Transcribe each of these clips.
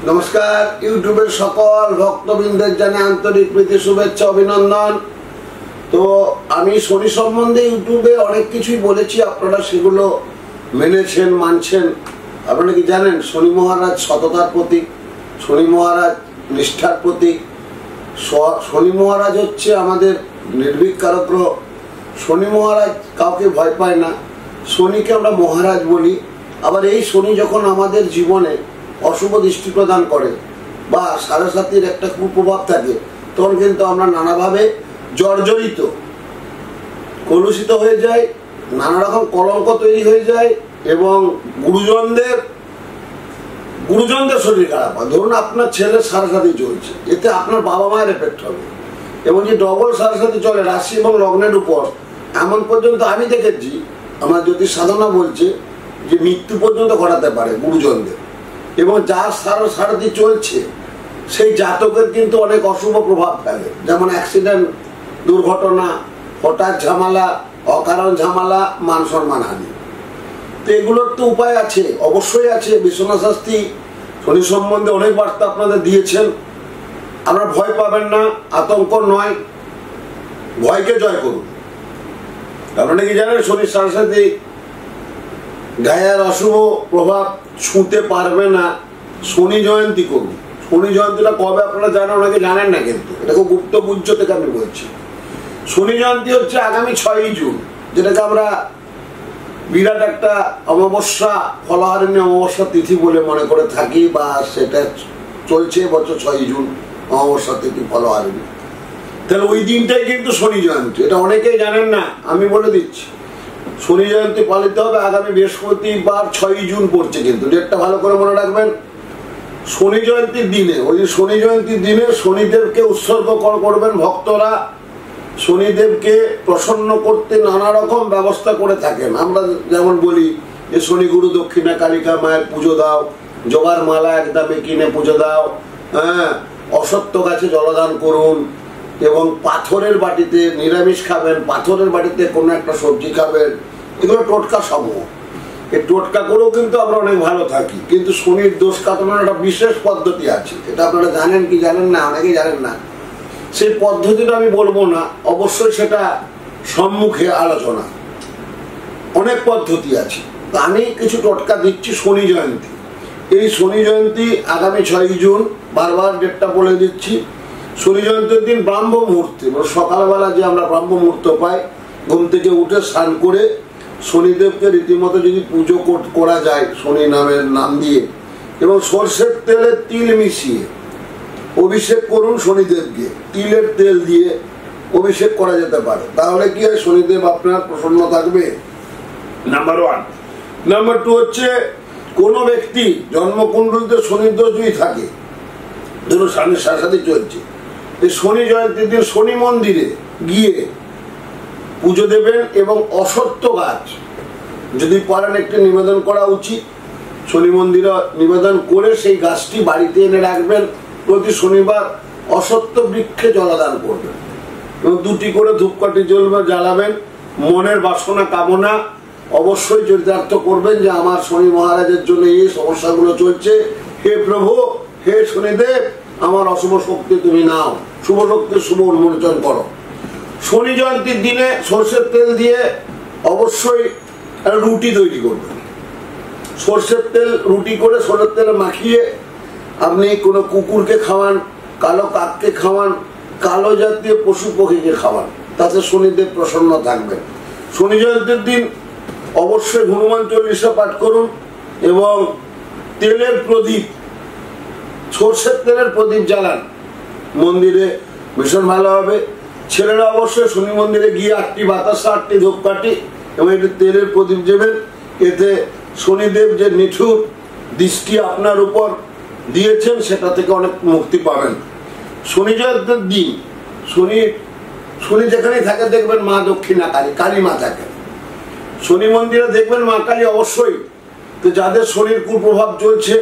নমস্কার, ইউটিউবের সকল ভক্তবৃন্দের জানে আন্তরিক প্রীতি শুভেচ্ছা অভিনন্দন। তো আমি শনি সম্বন্ধে ইউটিউবে অনেক কিছুই বলেছি, আপনারা সেগুলো মেনেছেন, মানছেন। আপনারা কি জানেন শনি মহারাজ সততার প্রতীক, শনি মহারাজ নিষ্ঠার প্রতীক, শনি মহারাজ হচ্ছে আমাদের নির্ভীক কারক গ্রহ। শনি মহারাজ কাউকে ভয় পায় না, শনিকে আমরা মহারাজ বলি। আবার এই শনি যখন আমাদের জীবনে অশুভ দৃষ্টি প্রদান করে বা সাড়ে একটা কুপ্রভাব থাকে, তখন কিন্তু আমরা নানাভাবে জর্জরিত, কলুষিত হয়ে যায়, নানা রকম কলঙ্ক তৈরি হয়ে যায় এবং গুরুজনদের শরীর খারাপ হয়। ধরুন আপনার ছেলে সাড়ে চলছে, এতে আপনার বাবা মায়ের এফেক্ট হবে। এবং যে ডবল সাড়ে চলে রাশি এবং লগ্নের উপর, এমন পর্যন্ত আমি দেখেছি, আমার জ্যোতিষ সাধনা বলছে যে মৃত্যু পর্যন্ত ঘটাতে পারে গুরুজনদের। এবং যার সাড়ে চলছে সেই জাতকের কিন্তু অনেক অশুভ প্রভাব ফেলে, যেমন অ্যাক্সিডেন্ট, দুর্ঘটনা, হঠাৎ ঝামেলা, অকারণ ঝামেলা, মান সম্মান হানি। তো এগুলোর তো উপায় আছে, অবশ্যই আছে। বিশ্বনাথ শাস্ত্রী শনি সম্বন্ধে অনেক বার্তা আপনাদের দিয়েছেন। আপনারা ভয় পাবেন না, আতঙ্ক নয়, ভয়কে জয় করুন। আপনারা কি জানেন শনির সাথে গায়ের অশুভ প্রভাব ছুঁতে পারবে না, শনি জয়ন্তী করুন। শনি জয়ন্তীটা কবে আপনারা জানেন, অনেকে জানেন না, কিন্তু এটা খুব গুপ্ত গুজ্জ থেকে আমি বলছি। শনি জয়ন্তী হচ্ছে আগামী 6ই জুন, যেটাকে আমরা বিরাট একটা অমাবস্যা, ফলহারিণী অমাবস্যা তিথি বলে মনে করে থাকি, বা সেটা চলছে বছর 6ই জুন অমাবস্যা তিথি, ফলহারিণী। তাহলে ওই দিনটাই কিন্তু শনি জয়ন্তী, এটা অনেকেই জানেন না, আমি বলে দিচ্ছি। শনি জয়ন্তী পালিত হবে আগামী বৃহস্পতিবার 6ই জুন পড়ছে, কিন্তু ডেটটা ভালো করে মনে রাখবেন। শনি জয়ন্তীর দিনে, ওই শনি জয়ন্তীর দিনে শনিদেবকে উৎসর্গ করবেন ভক্তরা। শনিদেবকে প্রসন্ন করতে নানা রকম ব্যবস্থা করে থাকেন। আমরা যেমন বলি যে শনি গুরু দক্ষিণা কালিকা মায়ের পুজো দাও, জবার মালা একদমে কিনে পুজো দাও, অসত্য গাছে জলদান করুন, এবং পাথরের বাটিতে নিরামিষ খাবেন, পাথরের বাটিতে কোনো একটা সবজি খাবেন। এগুলো টোটকা সমূহ। এই টোটকা করেও কিন্তু আমরা অনেক ভালো থাকি। কিন্তু শনির দোষ কাটানোর একটা বিশেষ পদ্ধতি আছে, এটা আপনারা জানেন কি জানেন না, অনেকেই জানেন না। সেই পদ্ধতিটা আমি বলবো না, অবশ্যই সেটা সম্মুখে আলোচনা। অনেক পদ্ধতি আছে, তো আমি কিছু টোটকা দিচ্ছি। শনি জয়ন্তী, এই শনি জয়ন্তী আগামী 6ই জুন, বারবার ডেটটা বলে দিচ্ছি। শনি জয়ন্তীর দিন ব্রাহ্ম মুহূর্তে, সকালবেলা যে আমরা ব্রাহ্ম মুহূর্ত পাই, ঘুম থেকে উঠে স্নান করে শনিদেবকে রীতিমতো যদি পুজো করা যায় শনি নামের নাম দিয়ে, এবং সর্ষের তেলে তিল মিশিয়ে অভিষেক করুন শনিদেবকে। তিলের তেল দিয়ে অভিষেক করা যেতে পারে, তাহলে কি হয়, শনিদেব আপনার প্রসন্ন থাকবে, নাম্বার 1। নাম্বার 2 হচ্ছে, কোনো ব্যক্তি জন্মকুণ্ডলিতে শনির দোষ যদি থাকে, ধরুন স্বামীর সাথে চলছে, এই শনি জয়ন্তীর দিন শনি মন্দিরে গিয়ে পুজো দেবেন এবং অসত্য গাছ যদি পারেন একটি নিবেদন করা উচিত। শনি মন্দিরে নিবেদন করে সেই গাছটি বাড়িতে এনে রাখবেন। প্রতি শনিবার অসত্য বৃক্ষে জলদান করবেন এবং 2টি করে ধূপকাঠি জ্বালাবেন। মনের বাসনা কামনা অবশ্যই চরিতার্থ করবেন যে আমার শনি মহারাজের জন্য এই সমস্যাগুলো চলছে, হে প্রভু, হে শনিদেব, আমার অশুভ শক্তি তুমি নাও, শুভ শক্তির শুভ উন্মোচন করো। শনি জয়ন্তীর দিনে সর্ষের তেল দিয়ে অবশ্যই রুটি তৈরি করবেন। সর্ষের তেল রুটি করে সর্ষের তেল মাখিয়ে আপনি কোনো কুকুরকে খাওয়ান, কালো কাককে খাওয়ান, কালো জাতীয় পশু পক্ষীকে খাওয়ান, তাতে শনিদেব প্রসন্ন থাকবেন। শনি জয়ন্তীর দিন অবশ্যই হনুমান চল্লিশা পাঠ করুন এবং তেলের প্রদীপ, সর্ষের তেলের প্রদীপ জ্বালান মন্দিরে, ভীষণ ভালো হবে। ছেলেরা অবশ্যই শনি মন্দিরে গিয়ে 8টি বাতাসা, 8টি ধূপকাঠি এবং একটি তেলের প্রদীপ দেবেন। এতে শনিদেব যে নিঠুর দৃষ্টি আপনার উপর দিয়েছেন সেটা থেকে অনেক মুক্তি পাবেন। শনি জয়ন্তীর দিন শনি যেখানেই থাকে দেখবেন মা দক্ষিণা কালী, কালী মা থাকেন। শনি মন্দিরে দেখবেন মা কালী অবশ্যই। তো যাদের শনির কুপ্রভাব চলছে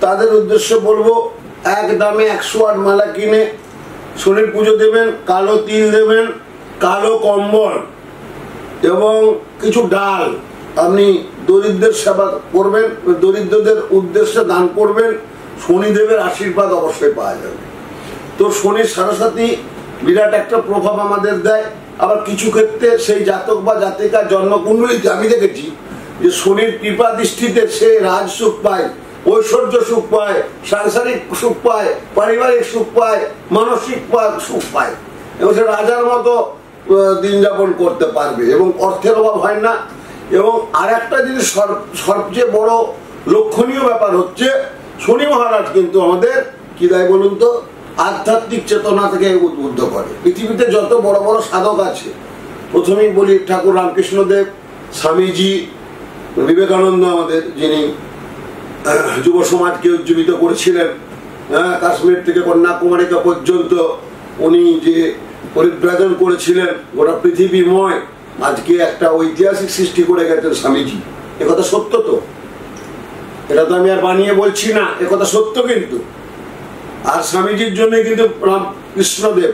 তাদের উদ্দেশ্যে বলবো, এক দামে 108 মালা কিনে শনির পুজো দেবেন। কালো তিল দেবেন, কালো কম্বল এবং কিছু ডাল আপনি দরিদ্রের সেবা করবেন, দরিদ্রদের উদ্দেশ্যে দান করবেন। শনিদেবের আশীর্বাদ অবশ্যই পাওয়া যাবে। তো শনির সারাসাথী বিরাট একটা প্রভাব আমাদের দেয়। আবার কিছু ক্ষেত্রে সেই জাতক বা জাতিকার জন্মকুণ্ডলিতে আমি দেখেছি যে শনির কৃপা দৃষ্টিতে সে রাজ সুখ পায়, ঐশ্বর্য সুখ পায়, সাংসারিক সুখ পায়, পারিবারিক সুখ পায়, মানসিক সুখ পায় এবং সে রাজার মতো দিন যাপন করতে পারবে এবং অর্থের অভাব হয় না। এবং আর একটা জিনিস সবচেয়ে বড় লক্ষণীয় ব্যাপার হচ্ছে শনি মহারাজ কিন্তু আমাদের কি দেয় বলুন তো, আধ্যাত্মিক চেতনা থেকে উদ্বুদ্ধ করে। পৃথিবীতে যত বড় বড় সাধক আছে, প্রথমেই বলি ঠাকুর রামকৃষ্ণদেব, স্বামীজি, বিবেকানন্দ আমাদের, যিনি যুব সমাজকে উজ্জীবিত করেছিলেন, কাশ্মীর থেকে কন্যাকুমারিকা পর্যন্ত উনি যে পরিব্রাজন করেছিলেন গোটা পৃথিবীময়, আজকে একটা ঐতিহাসিক সৃষ্টি করে গেছেন স্বামীজি। একথা সত্য তো, এটা তো আমি আর বানিয়ে বলছি না, একথা সত্য কিন্তু। আর স্বামীজির জন্য কিন্তু রামকৃষ্ণদেব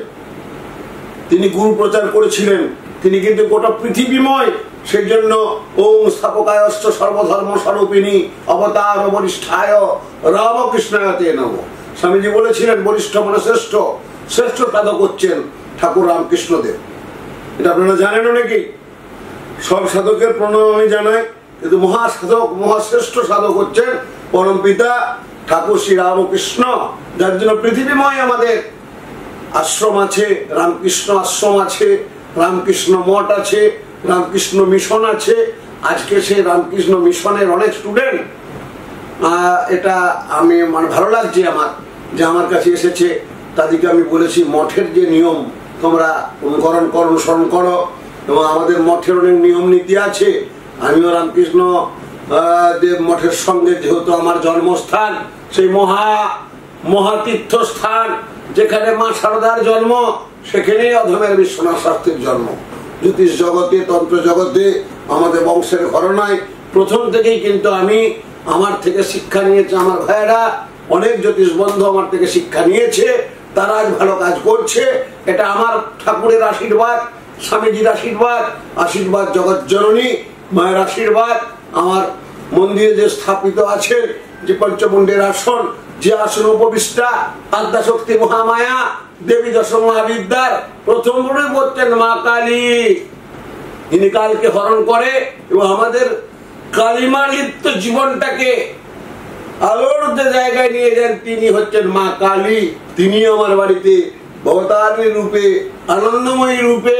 তিনি গুরু প্রচার করেছিলেন, তিনি কিন্তু গোটা পৃথিবীময় সেই জন্য ওম স্থাপকায়শ্চ সর্বধর্ম স্বরূপিণী অবতার বরিষ্ঠায় রামকৃষ্ণায় তে নমঃ। স্বামীজি বলেছিলেন বরিষ্ঠ মানে শ্রেষ্ঠ, শ্রেষ্ঠ সাধক হচ্ছেন ঠাকুর রামকৃষ্ণদেব। এটা আপনারা জানেন নাকি? সব সাধকের প্রণাম আমি জানাই, কিন্তু মহাসাধক, মহাশ্রেষ্ঠ সাধক হচ্ছেন পরম পিতা ঠাকুর শ্রী রামকৃষ্ণ, যার জন্য পৃথিবীময় আমাদের আশ্রম আছে, রামকৃষ্ণ আশ্রম আছে, রামকৃষ্ণ মঠ আছে, রামকৃষ্ণ মিশন আছে। আজকে সেই রামকৃষ্ণ মিশনের অনেক স্টুডেন্ট, এটা আমি মানে ভালো লাগছে আমার, যে আমার কাছে এসেছে, তাদেরকে আমি বলেছি মঠের যে নিয়ম তোমরা অনুসরণ করো, এবং আমাদের মঠের অনেক নিয়ম নীতি আছে। আমিও রামকৃষ্ণ দেব মঠের সঙ্গে, যেহেতু আমার জন্মস্থান সেই মহাতীর্থস্থান, যেখানে মা শারদার জন্ম, সেখানেই অধমের বিশ্বনাথ শাস্ত্রীর জন্ম। জ্যোতিষ জগতে, তন্ত্র জগতে আমাদের বংশের ঘরনায় প্রথম থেকেই কিন্তু আমি, আমার থেকে শিক্ষা নিয়েছে আমার ভাইয়েরা, অনেক জ্যোতিষ বন্ধু আমার থেকে শিক্ষা নিয়েছে, তারা আজ ভালো কাজ করছে। এটা আমার ঠাকুরের আশীর্বাদ, স্বামীজির আশীর্বাদ, আশীর্বাদ জগৎ জননী মায়ের আশীর্বাদ। আমার মন্দিরে যে স্থাপিত আছেন যে পঞ্চমুণ্ডের আসন, যে আসন উপবিষ্টা আদ্যাশক্তি মহামায়া দেবী দশ মহাবিদ্যার প্রথম রূপ হচ্ছেন মা কালী। তিনি কালকে হরণ করে এবং আমাদের কালিমা লিপ্ত জীবনটাকে আলোর জায়গায় নিয়ে যান, তিনি হচ্ছেন মা কালী। তিনি আমার বাড়িতে ভবতারিণী রূপে, আনন্দময়ী রূপে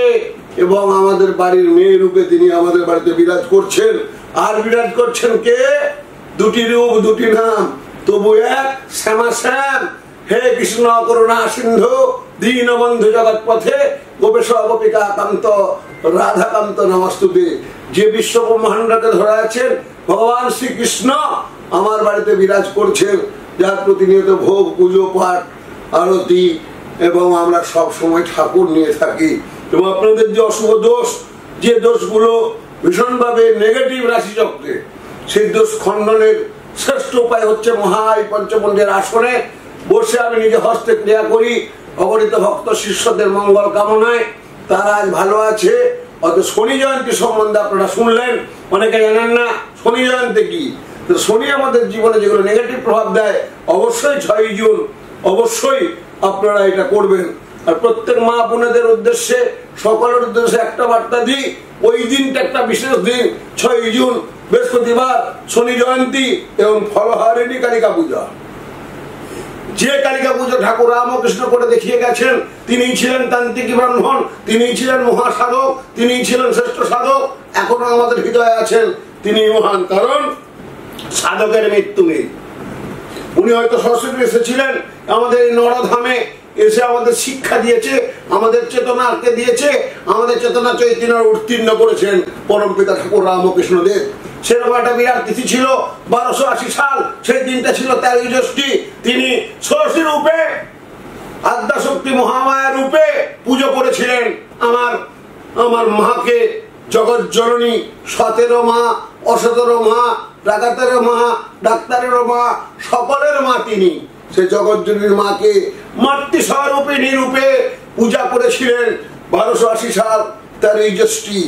এবং আমাদের বাড়ির মেয়ে রূপে তিনি আমাদের বাড়িতে বিরাজ করছেন। আর বিরাজ করছেন কে? দুটি রূপ, দুটি নাম, তবু এক, শ্যামা শ্যাম। হে কৃষ্ণ করুণা সিন্ধু দীনবন্ধু জগৎ পথে গোপেশ গোপিকা কান্ত রাধাকান্ত নমস্তুতে। যে বিশ্ব ব্রহ্মাণ্ডকে ধরে আছেন ভগবান শ্রীকৃষ্ণ আমার বাড়িতে বিরাজ করছেন, যার প্রতিনিয়ত ভোগ, পুজো, পাঠ, আরতি এবং আমরা সব সময় ঠাকুর নিয়ে থাকি। এবং আপনাদের যে অশুভ দোষ, যে দোষগুলো ভীষণভাবে নেগেটিভ রাশিচক্রে, সেই দোষ খণ্ডনের শ্রেষ্ঠ উপায় হচ্ছে মহাই পঞ্চমুণ্ডের আসনে বসে আমি নিজে হস্তে ক্রিয়া করি। অগণিত ভক্ত শিষ্যদের মঙ্গল কামনায় তারা আজ ভালো আছে। অত শনি জয়ন্তী সম্বন্ধে আপনারা শুনলেন, অনেকে জানেন না শনি জয়ন্তী কি। শনি আমাদের জীবনে যেগুলো নেগেটিভ প্রভাব দেয়, অবশ্যই 6 জুন অবশ্যই আপনারা এটা করবেন। আর প্রত্যেক মা বোনেদের উদ্দেশ্যে, সকলের উদ্দেশ্যে একটা বার্তা দিই, ওই দিনটা একটা বিশেষ দিন, 6 জুন বৃহস্পতিবার, শনি জয়ন্তী এবং ফলহারিণী কালিকা পূজা। যে কালিকা পুজো ঠাকুর রামকৃষ্ণ করে দেখিয়ে গেছেন, তিনি ছিলেন তান্ত্রিক ব্রাহ্মণ, তিনি ছিলেন মহাসাধক, তিনি ছিলেন শ্রেষ্ঠ সাধক, এখনো আমাদের হৃদয়ে আছেন। তিনি মহান, কারণ সাধকের মৃত্যু নেই। উনি হয়তো সরস্বতী এসেছিলেন আমাদের এই নরধামে, এসে আমাদের শিক্ষা দিয়েছে, আমাদের চেতনাকে দিয়েছে, আমাদের চেতনা চৈতন্য উত্তীর্ণ করেছেন পরম পিতা ঠাকুর রামকৃষ্ণ দেব। সেরকম একটা বিরাট তিথি ছিল 1280 সাল, সেই দিনটা ছিল 13 জ্যৈষ্ঠী। তিনি ষষ্ঠী রূপে আদ্যাশক্তি মহামায়া রূপে পুজো করেছিলেন আমার মাকে, জগৎ জননী, 17 মা, অ17 মা, ডাকাতের মা, ডাক্তারের মা, সকলের মা তিনি। সে জগৎ জননীর মাকে মাতৃ স্বরূপিণী রূপে পূজা করেছিলেন 1280 সাল 13 জ্যৈষ্ঠী।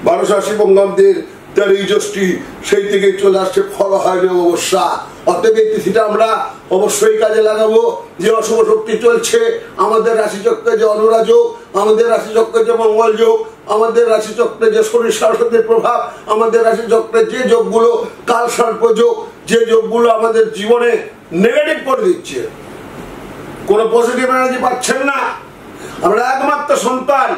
1280 বঙ্গাব্দের তার এই যষ্টি সেই থেকে চলে আসছে, ফল হয়নি অবশ্যা। অতএব এই তিথিটা আমরা অবশ্যই কাজে লাগাবো। যে অশুভ শক্তি চলছে আমাদের রাশিচক্রে, যে অনুরাযোগ, আমাদের রাশিচক্রে যে মঙ্গল যোগ, আমাদের রাশিচক্রে যে শনি সরস্বতীর প্রভাব, আমাদের রাশিচক্রে যে যোগগুলো কাল সর্প যোগ, যে যোগগুলো আমাদের জীবনে নেগেটিভ করে দিচ্ছে, কোনো পজিটিভ এনার্জি পাচ্ছেন না। আমরা একমাত্র সন্তান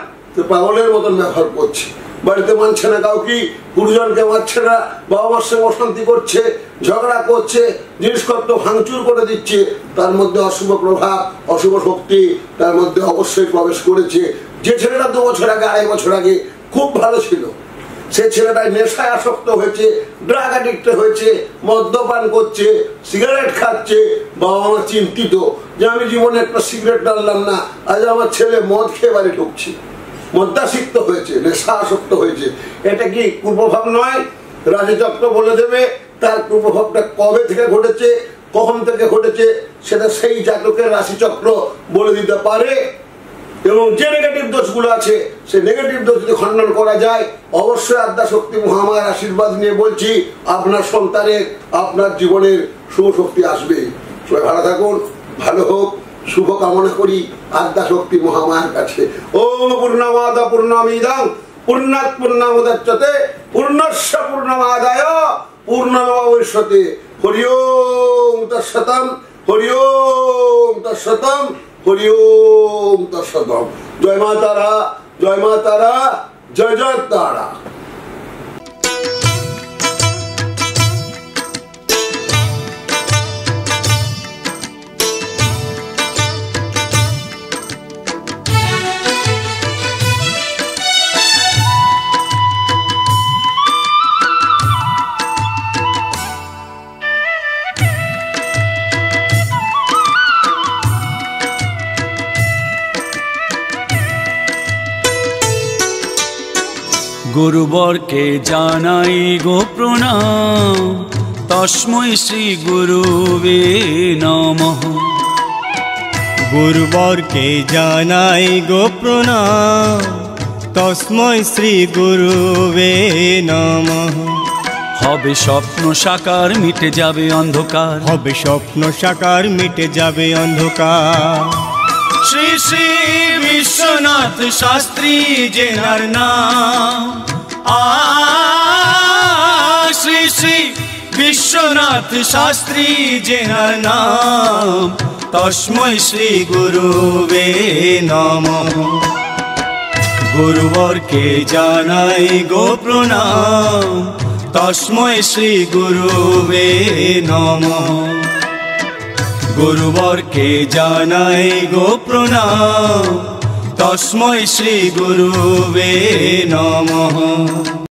পাগলের মতন ব্যবহার করছি, বাড়িতে মানছে না কাউকে, গুরুজনকে মানছে না, বাবা মার সঙ্গে অশান্তি করছে, ঝগড়া করছে, জিনিসপত্র ভাঙচুর করে দিচ্ছে। তার মধ্যে অশুভ প্রভাব, অশুভ শক্তি তার মধ্যে অবশ্যই প্রবেশ করেছে। যে ছেলেটা 2 বছর আগে, 2.5 বছর আগে খুব ভালো ছিল, সে ছেলেটা নেশায় আসক্ত হয়েছে, ড্রাগ অ্যাডিক্ট হয়েছে, মদ্যপান করছে, সিগারেট খাচ্ছে। বাবা মা চিন্তিত যে আমি জীবনে একটা সিগারেট ডাললাম না, আজ আমার ছেলে মদ খেয়ে বাড়ি ঢুকছে, মদ্যাসক্ত হয়েছে, নেশা আসক্ত হয়েছে। এটা কি কুপ্রভাব নয়? রাশিচক্র বলে দেবে তার কুপ্রভাবটা কবে থেকে ঘটেছে, কখন থেকে ঘটেছে, সেটা সেই জাতকের রাশিচক্র বলে দিতে পারে। এবং যে নেগেটিভ দোষগুলো আছে সেই নেগেটিভ দোষ যদি খণ্ডন করা যায়, অবশ্যই আদ্যাশক্তি মহামায়ার আশীর্বাদ নিয়ে বলছি আপনার সন্তানের, আপনার জীবনের শুভ শক্তি আসবে। সবাই ভালো থাকুন, ভালো হোক, শুভ কামনা করি আদ্যাশক্তি মহামায়ার কাছে। ওম পূর্ণমাদ পূর্ণমিদং পূর্ণাৎ পূর্ণমুদচ্যতে পূর্ণস্য পূর্ণমাদায় পূর্ণমেবাবশিষ্যতে। হরি ওম তৎসৎ, হরি ওম তৎসৎ, হরি ওম তৎসৎ। জয় মা তারা, জয় মা তারা, জয় জয় তারা। গুরুবরকে জানাই গো প্রণাম, তস্मै শ্রী গুরুবে নমঃ। গুরুবরকে জানাই গো প্রণাম, তস্मै শ্রী গুরুবে নমঃ। হবে স্বপ্ন সাকার, মিটে যাবে অন্ধকার, হবে স্বপ্ন সাকার, মিটে যাবে অন্ধকার। শ্রী শ্রী বিশ্বনাথ শাস্ত্রী জেনার নাম, শ্রী শ্রী বিশ্বনাথ শাস্ত্রী জেনার নাম, তস্मै শ্রী গুরুবে নমঃ। গুরুবরকে জানাই গো প্রণাম, তস্मै শ্রী গুরুবে নমঃ। গুরুবরকে জানাই গো প্রণাম, তস্मै শ্রী গুরুবে নমঃ।